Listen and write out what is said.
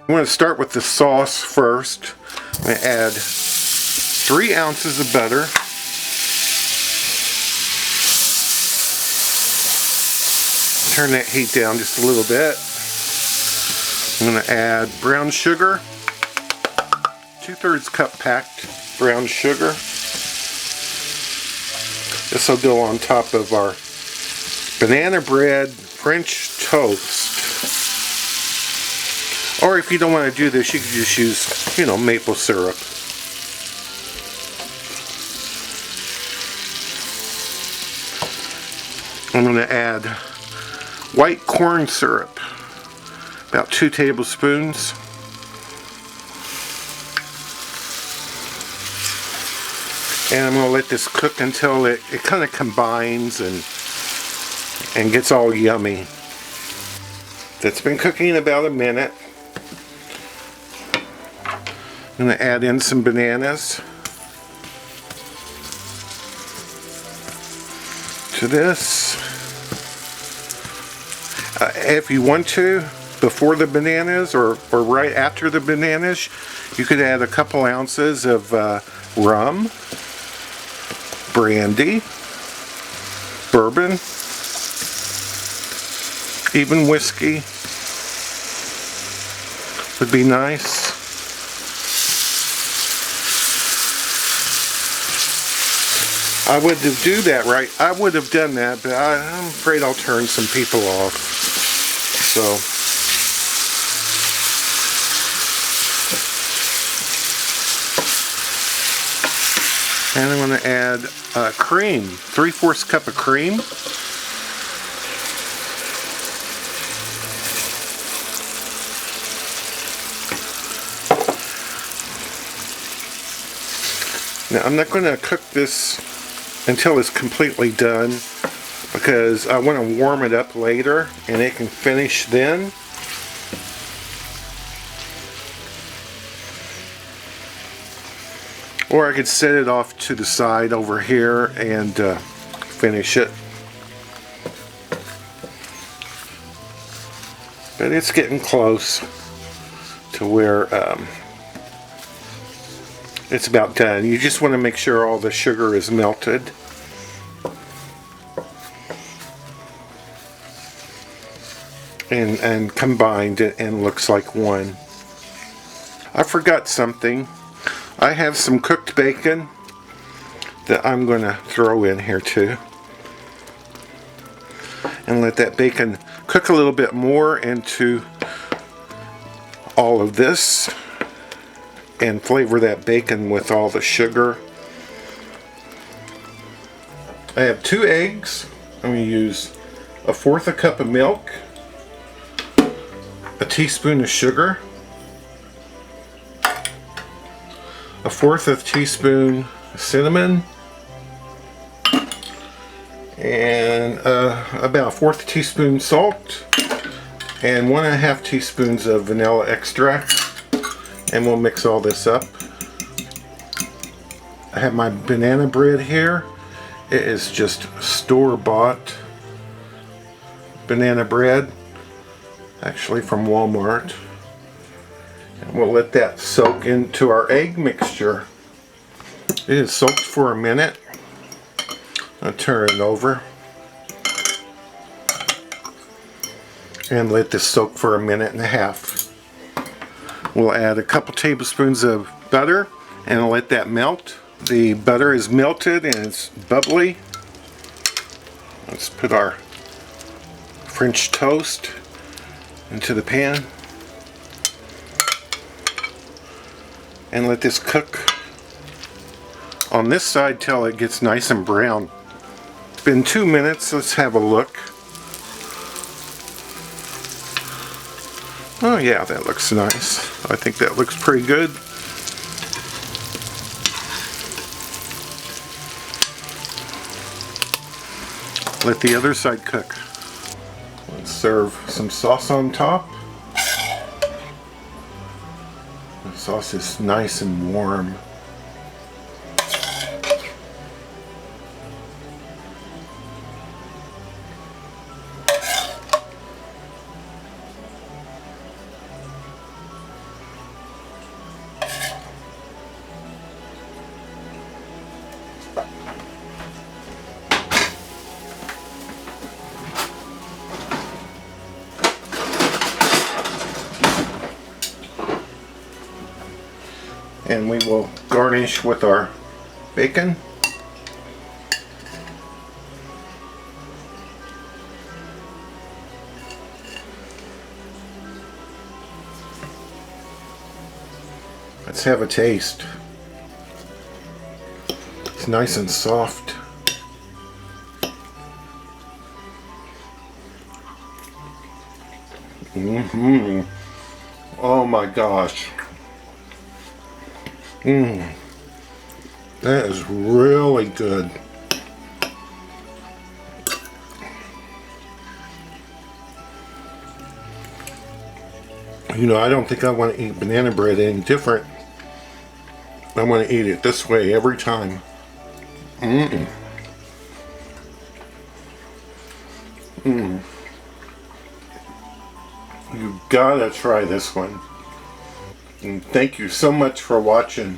I'm going to start with the sauce first. I'm going to add 3 ounces of butter. Turn that heat down just a little bit. I'm going to add brown sugar, 2/3 cup packed brown sugar. This will go on top of our banana bread French toast. Or if you don't want to do this, you can just use, maple syrup. I'm going to add white corn syrup, about 2 tablespoons. And I'm going to let this cook until it kind of combines and gets all yummy. That's been cooking about a minute. I'm going to add in some bananas to this. If you want to, before the bananas or right after the bananas, you could add a couple ounces of rum, brandy, bourbon, even whiskey would be nice. I would do that, right? I would have done that, but I'm afraid I'll turn some people off. So, and I'm going to add cream, 3/4 cup of cream. Now I'm not going to cook this until it's completely done, because I want to warm it up later and it can finish then. Or I could set it off to the side over here and finish it. But it's getting close to where it's about done. You just want to make sure all the sugar is melted. And combined and looks like one. I forgot something. I have some cooked bacon that I'm going to throw in here too. And let that bacon cook a little bit more into all of this. And flavor that bacon with all the sugar. I have 2 eggs. I'm going to use 1/4 cup of milk, a teaspoon of sugar, 1/4 teaspoon of cinnamon, and about 1/4 teaspoon salt, and 1/2 teaspoons of vanilla extract. And we'll mix all this up. I have my banana bread here. It is just store-bought banana bread, actually from Walmart. And we'll let that soak into our egg mixture. It is soaked for a minute. I'll turn it over and let this soak for 1.5 minutes. We'll add a couple tablespoons of butter and let that melt. The butter is melted and it's bubbly. Let's put our French toast into the pan and let this cook on this side till it gets nice and brown. It's been 2 minutes. Let's have a look. Oh yeah, that looks nice. I think that looks pretty good. Let the other side cook. Let's serve some sauce on top. The sauce is nice and warm. And we will garnish with our bacon. Let's have a taste. It's nice and soft. Oh my gosh. That is really good. You know, I don't think I want to eat banana bread any different. I want to eat it this way every time. You gotta try this one. And thank you so much for watching.